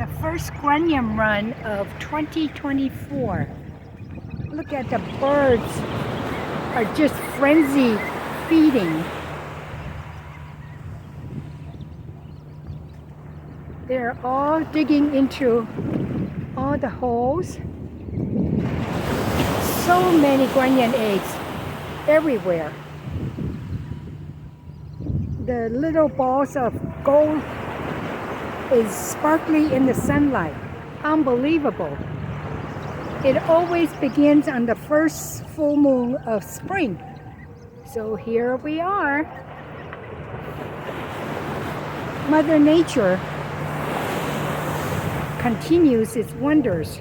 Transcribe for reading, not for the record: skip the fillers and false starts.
the First Grunion Run of 2024. Look at the birds are just frenzied feeding. They're all digging into all the holes. So many grunion eggs everywhere. The little balls of gold is sparkly in the sunlight. Unbelievable. It always begins on the first full moon of spring. So here we are. Mother Nature continues its wonders.